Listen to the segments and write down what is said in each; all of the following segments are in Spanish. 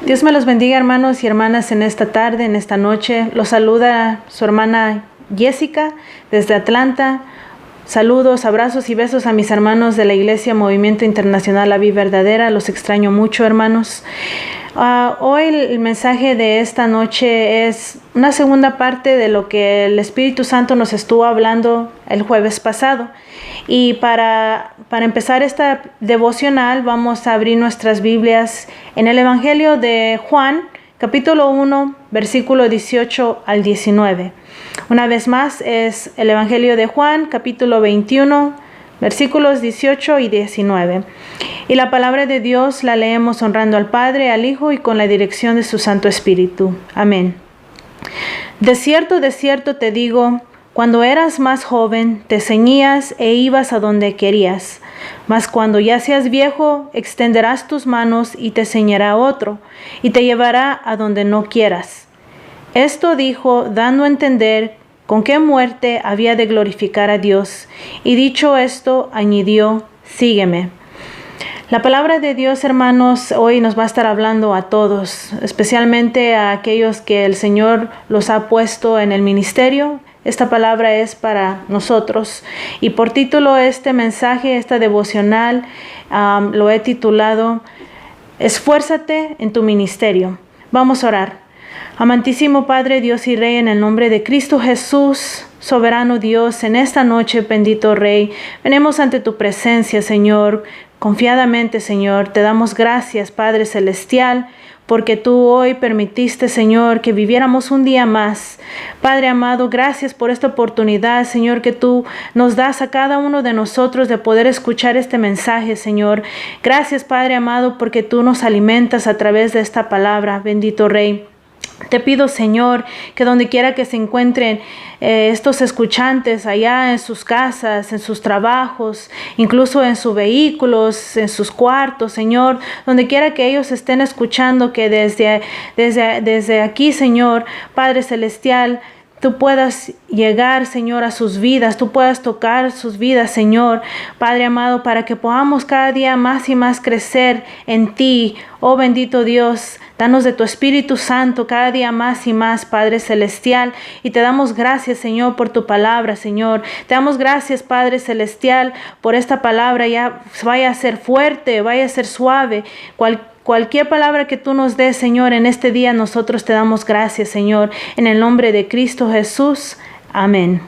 Dios me los bendiga, hermanos y hermanas, en esta tarde, en esta noche. Los saluda su hermana Jessica desde Atlanta. Saludos, abrazos y besos a mis hermanos de la Iglesia Movimiento Internacional La Vida Verdadera. Los extraño mucho, hermanos. Hoy el mensaje de esta noche es una segunda parte de lo que el Espíritu Santo nos estuvo hablando el jueves pasado. Y para empezar esta devocional vamos a abrir nuestras Biblias en el Evangelio de Juan, capítulo 1, versículo 18 al 19. Una vez más es el Evangelio de Juan, capítulo 21, versículos 18 y 19. Y la palabra de Dios la leemos honrando al Padre, al Hijo y con la dirección de su Santo Espíritu. Amén. De cierto te digo, cuando eras más joven, te ceñías e ibas a donde querías. Mas cuando ya seas viejo, extenderás tus manos y te ceñirá otro, y te llevará a donde no quieras. Esto dijo, dando a entender con qué muerte había de glorificar a Dios. Y dicho esto, añadió, sígueme. La palabra de Dios, hermanos, hoy nos va a estar hablando a todos, especialmente a aquellos que el Señor los ha puesto en el ministerio. Esta palabra es para nosotros. Y por título este mensaje, esta devocional, lo he titulado, Esfuérzate en tu ministerio. Vamos a orar. Amantísimo Padre, Dios y Rey, en el nombre de Cristo Jesús, soberano Dios, en esta noche, bendito Rey, venimos ante tu presencia, Señor, confiadamente, Señor. Te damos gracias, Padre Celestial, porque tú hoy permitiste, Señor, que viviéramos un día más. Padre amado, gracias por esta oportunidad, Señor, que tú nos das a cada uno de nosotros de poder escuchar este mensaje, Señor. Gracias, Padre amado, porque tú nos alimentas a través de esta palabra, bendito Rey. Te pido, Señor, que donde quiera que se encuentren estos escuchantes allá en sus casas, en sus trabajos, incluso en sus vehículos, en sus cuartos, Señor, donde quiera que ellos estén escuchando, que desde aquí, Señor, Padre Celestial, tú puedas llegar, Señor, a sus vidas, tú puedas tocar sus vidas, Señor, Padre amado, para que podamos cada día más y más crecer en ti. Oh bendito Dios, danos de tu Espíritu Santo cada día más y más, Padre Celestial, y te damos gracias, Señor, por tu palabra, Señor. Te damos gracias, Padre Celestial, por esta palabra, ya vaya a ser fuerte, vaya a ser suave, Cualquier palabra que tú nos des, Señor, en este día nosotros te damos gracias, Señor, en el nombre de Cristo Jesús. Amén.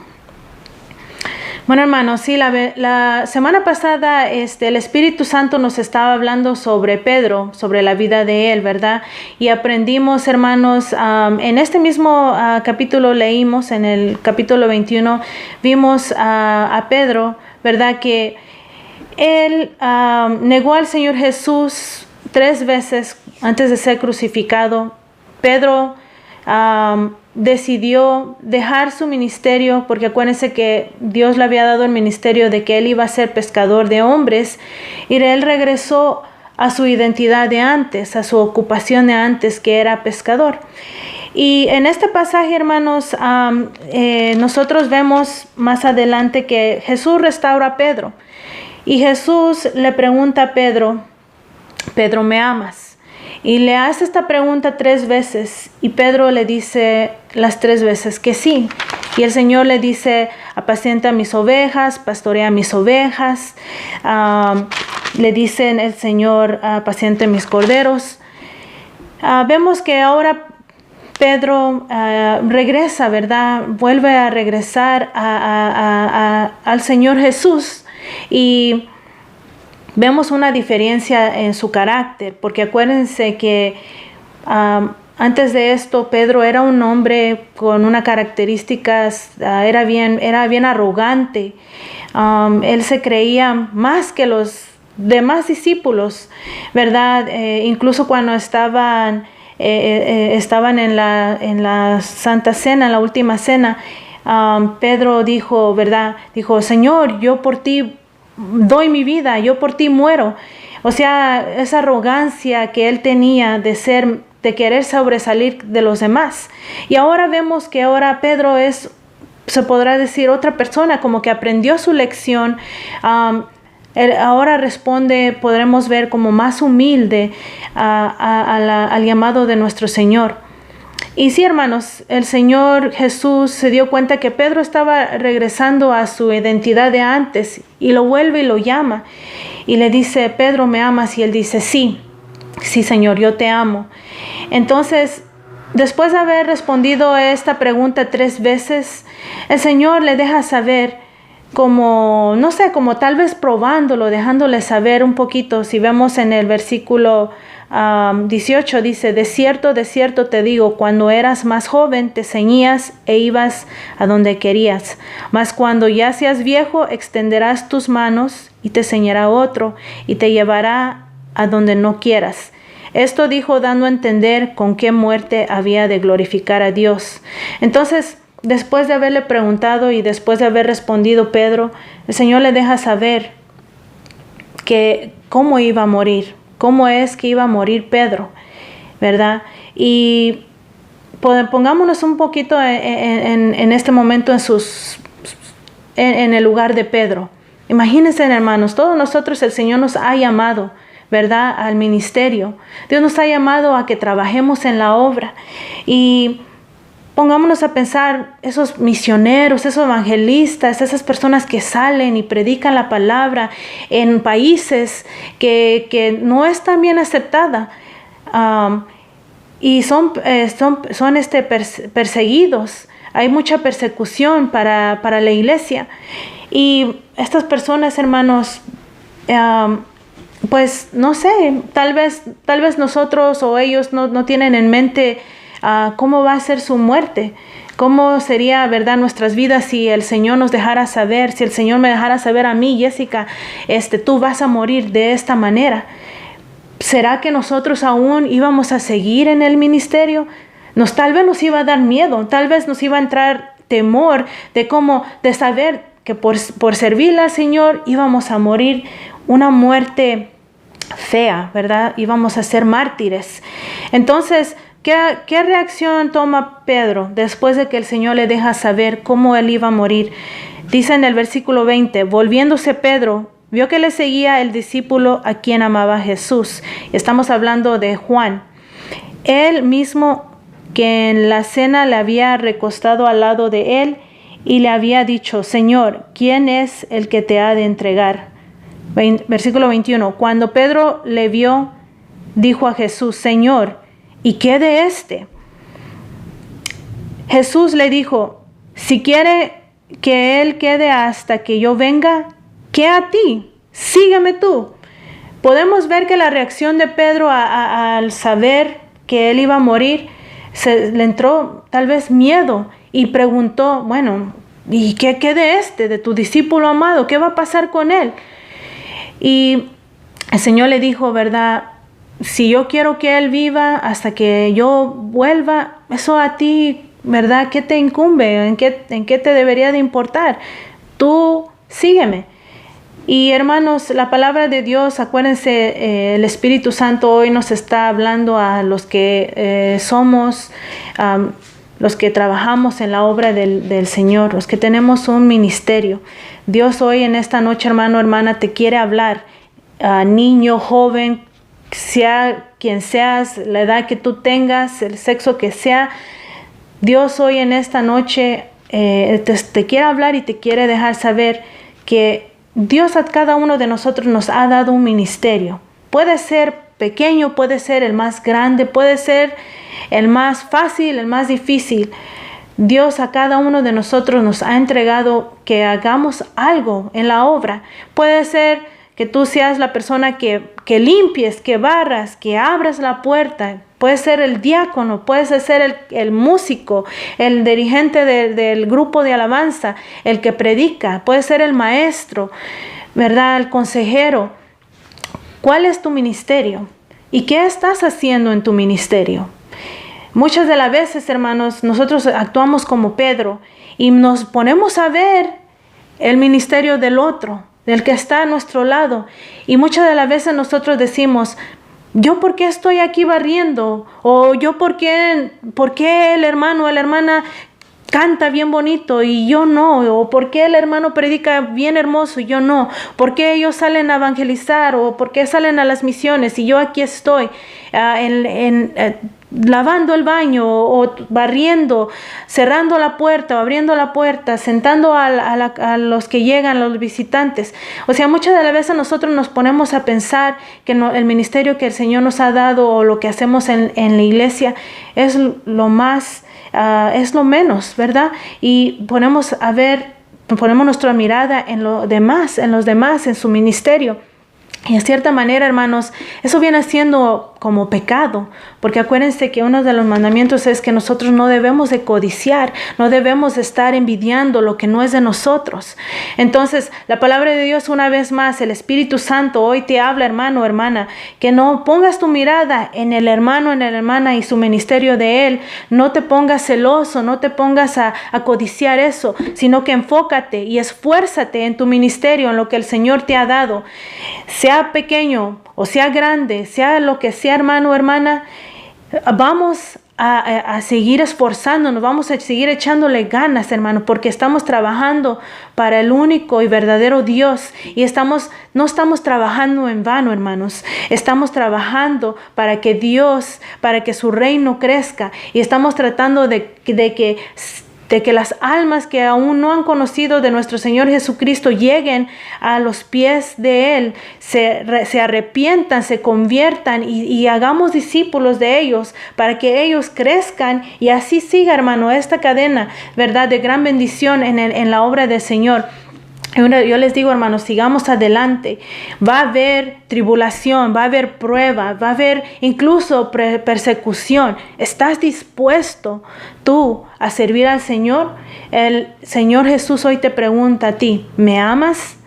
Bueno, hermanos, sí, la semana pasada el Espíritu Santo nos estaba hablando sobre Pedro, sobre la vida de él, ¿verdad? Y aprendimos, hermanos, en este mismo capítulo leímos, en el capítulo 21, vimos a Pedro, ¿verdad? Que él negó al Señor Jesús 3 veces antes de ser crucificado. Pedro decidió dejar su ministerio, porque acuérdense que Dios le había dado el ministerio de que él iba a ser pescador de hombres, y él regresó a su identidad de antes, a su ocupación de antes, que era pescador. Y en este pasaje, hermanos, nosotros vemos más adelante que Jesús restaura a Pedro, y Jesús le pregunta a Pedro, ¿me amas? Y le hace esta pregunta 3 veces, y Pedro le dice las 3 veces que sí. Y el Señor le dice, apacienta mis ovejas, pastorea mis ovejas. Le dice el Señor, apacienta mis corderos. Vemos que ahora Pedro regresa, ¿verdad? Vuelve a regresar al Señor Jesús, y vemos una diferencia en su carácter, porque acuérdense que antes de esto Pedro era un hombre con unas características, era bien arrogante. Él se creía más que los demás discípulos, ¿verdad? Incluso cuando estaban en la Santa Cena, en la última cena, Pedro dijo, ¿verdad? Dijo, Señor, yo por ti doy mi vida, yo por ti muero. O sea, esa arrogancia que él tenía de querer sobresalir de los demás. Y ahora vemos que ahora Pedro es, se podrá decir, otra persona, como que aprendió su lección, Él ahora responde, podremos ver, como más humilde al llamado de nuestro Señor. Y sí, hermanos, el Señor Jesús se dio cuenta que Pedro estaba regresando a su identidad de antes y lo vuelve y lo llama. Y le dice, Pedro, ¿me amas? Y él dice, sí, sí, Señor, yo te amo. Entonces, después de haber respondido a esta pregunta 3 veces, el Señor le deja saber, como, no sé, como tal vez probándolo, dejándole saber un poquito. Si vemos en el versículo 18, dice, de cierto te digo, cuando eras más joven te ceñías e ibas a donde querías, mas cuando ya seas viejo extenderás tus manos y te ceñirá otro y te llevará a donde no quieras. Esto dijo dando a entender con qué muerte había de glorificar a Dios. Entonces, después de haberle preguntado y después de haber respondido Pedro, el Señor le deja saber que cómo iba a morir, cómo es que iba a morir Pedro, ¿verdad? Y pongámonos un poquito en este momento en el lugar de Pedro. Imagínense, hermanos, todos nosotros el Señor nos ha llamado, ¿verdad?, al ministerio. Dios nos ha llamado a que trabajemos en la obra. Y pongámonos a pensar, esos misioneros, esos evangelistas, esas personas que salen y predican la palabra en países que no están bien aceptada, y son perseguidos. Hay mucha persecución para la iglesia. Y estas personas, hermanos, pues no sé, tal vez nosotros o ellos no tienen en mente cómo va a ser su muerte, cómo sería, ¿verdad?, nuestras vidas si el Señor nos dejara saber, si el Señor me dejara saber a mí, Jessica, tú vas a morir de esta manera. ¿Será que nosotros aún íbamos a seguir en el ministerio? Tal vez nos iba a dar miedo, tal vez nos iba a entrar temor de saber que por servirle al Señor íbamos a morir una muerte fea, ¿verdad? Íbamos a ser mártires. Entonces, ¿qué reacción toma Pedro después de que el Señor le deja saber cómo él iba a morir? Dice en el versículo 20, volviéndose Pedro, vio que le seguía el discípulo a quien amaba Jesús. Estamos hablando de Juan. Él mismo que en la cena le había recostado al lado de él y le había dicho, Señor, ¿quién es el que te ha de entregar? Versículo 21, cuando Pedro le vio, dijo a Jesús, Señor, ¿y qué de este? Jesús le dijo, si quiere que él quede hasta que yo venga, ¿qué a ti? Sígueme tú. Podemos ver que la reacción de Pedro al saber que él iba a morir, le entró tal vez miedo y preguntó, bueno, ¿y qué de tu discípulo amado? ¿Qué va a pasar con él? Y el Señor le dijo, ¿verdad? Si yo quiero que él viva hasta que yo vuelva, eso a ti, ¿verdad? ¿Qué te incumbe? ¿En qué te debería de importar? Tú sígueme. Y hermanos, la palabra de Dios, acuérdense, el Espíritu Santo hoy nos está hablando a los que somos, los que trabajamos en la obra del Señor, los que tenemos un ministerio. Dios hoy en esta noche, hermano, hermana, te quiere hablar, niño, joven, sea quien seas, la edad que tú tengas, el sexo que sea. Dios hoy en esta noche te quiere hablar y te quiere dejar saber que Dios a cada uno de nosotros nos ha dado un ministerio. Puede ser pequeño, puede ser el más grande, puede ser el más fácil, el más difícil. Dios a cada uno de nosotros nos ha entregado que hagamos algo en la obra. Puede ser que tú seas la persona que limpies, que barras, que abras la puerta. Puede ser el diácono, puede ser el músico, el dirigente del grupo de alabanza, el que predica, puede ser el maestro, ¿verdad? El consejero. ¿Cuál es tu ministerio? ¿Y qué estás haciendo en tu ministerio? Muchas de las veces, hermanos, nosotros actuamos como Pedro y nos ponemos a ver el ministerio del otro, del que está a nuestro lado. Y muchas de las veces nosotros decimos, ¿yo por qué estoy aquí barriendo? O yo por qué el hermano o la hermana canta bien bonito y yo no? ¿O por qué el hermano predica bien hermoso y yo no? ¿Por qué ellos salen a evangelizar? ¿O por qué salen a las misiones y yo aquí estoy lavando el baño o barriendo, cerrando la puerta o abriendo la puerta, sentando a los que llegan, los visitantes? O sea, muchas de las veces nosotros nos ponemos a pensar que el ministerio que el Señor nos ha dado o lo que hacemos en la iglesia es lo más, es lo menos, ¿verdad? Y ponemos nuestra mirada en los demás, en su ministerio. Y en cierta manera, hermanos, eso viene siendo como pecado, porque acuérdense que uno de los mandamientos es que nosotros no debemos de codiciar, no debemos de estar envidiando lo que no es de nosotros. Entonces, la palabra de Dios, una vez más, el Espíritu Santo hoy te habla, hermano, hermana, que no pongas tu mirada en el hermano, en la hermana y su ministerio de él. No te pongas celoso, no te pongas a codiciar eso, sino que enfócate y esfuérzate en tu ministerio, en lo que el Señor te ha dado. Sea pequeño o sea grande, sea lo que sea, hermano o hermana, vamos a seguir esforzándonos, vamos a seguir echándole ganas, hermano, porque estamos trabajando para el único y verdadero Dios y no estamos trabajando en vano, hermanos. Estamos trabajando para que su reino crezca y estamos tratando de que las almas que aún no han conocido de nuestro Señor Jesucristo lleguen a los pies de Él, se arrepientan, se conviertan y hagamos discípulos de ellos para que ellos crezcan y así siga, hermano, esta cadena, ¿verdad?, de gran bendición en la obra del Señor. Yo les digo, hermanos, sigamos adelante. Va a haber tribulación, va a haber prueba, va a haber incluso persecución. ¿Estás dispuesto tú a servir al Señor? El Señor Jesús hoy te pregunta a ti, ¿me amas?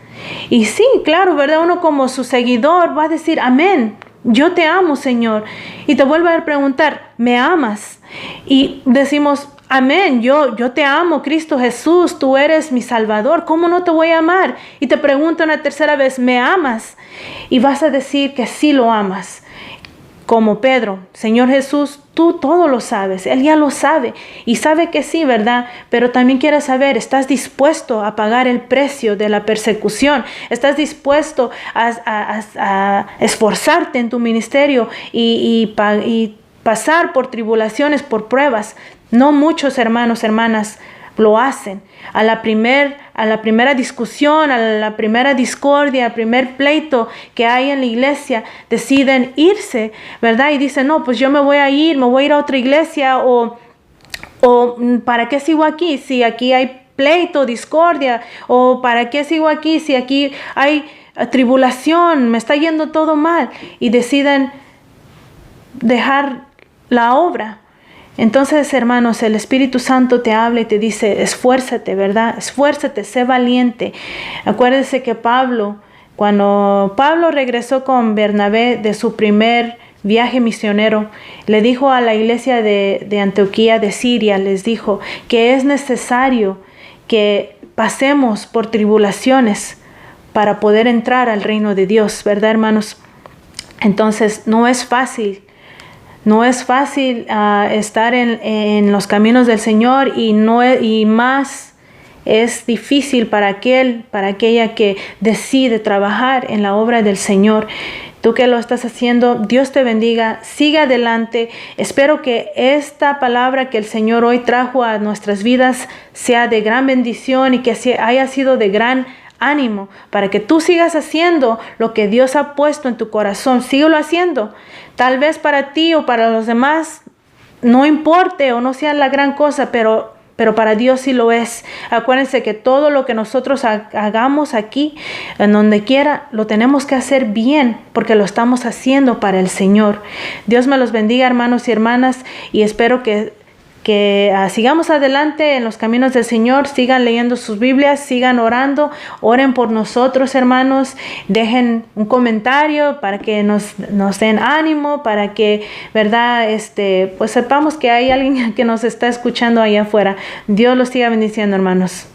Y sí, claro, ¿verdad? Uno como su seguidor va a decir, amén, yo te amo, Señor. Y te vuelve a preguntar, ¿me amas? Y decimos, amén, yo te amo, Cristo Jesús, tú eres mi Salvador, ¿cómo no te voy a amar? Y te pregunto una tercera vez, ¿me amas? Y vas a decir que sí lo amas. Como Pedro, Señor Jesús, tú todo lo sabes, Él ya lo sabe y sabe que sí, ¿verdad? Pero también quiere saber, ¿estás dispuesto a pagar el precio de la persecución? ¿Estás dispuesto a esforzarte en tu ministerio y pasar por tribulaciones, por pruebas? No muchos hermanos, hermanas lo hacen. A la primera discusión, a la primera discordia, al primer pleito que hay en la iglesia, deciden irse, ¿verdad? Y dicen, no, pues yo me voy a ir a otra iglesia o ¿para qué sigo aquí si aquí hay pleito, discordia? ¿O para qué sigo aquí si aquí hay tribulación, me está yendo todo mal? Y deciden dejar la obra. Entonces, hermanos, el Espíritu Santo te habla y te dice, esfuérzate, ¿verdad? Esfuérzate, sé valiente. Acuérdense que cuando Pablo regresó con Bernabé de su primer viaje misionero, le dijo a la iglesia de Antioquía de Siria, les dijo que es necesario que pasemos por tribulaciones para poder entrar al reino de Dios, ¿verdad, hermanos? Entonces, no es fácil. No es fácil estar en los caminos del Señor y más es difícil para aquella que decide trabajar en la obra del Señor. Tú que lo estás haciendo, Dios te bendiga, sigue adelante. Espero que esta palabra que el Señor hoy trajo a nuestras vidas sea de gran bendición y que haya sido de gran ánimo para que tú sigas haciendo lo que Dios ha puesto en tu corazón. Síguelo haciendo. Tal vez para ti o para los demás no importe o no sea la gran cosa, pero para Dios sí lo es. Acuérdense que todo lo que nosotros hagamos aquí, en donde quiera, lo tenemos que hacer bien, porque lo estamos haciendo para el Señor. Dios me los bendiga, hermanos y hermanas, y espero que sigamos adelante en los caminos del Señor. Sigan leyendo sus Biblias, sigan orando, oren por nosotros, hermanos, dejen un comentario para que nos den ánimo, para que, verdad, pues sepamos que hay alguien que nos está escuchando allá afuera. Dios los siga bendiciendo, hermanos.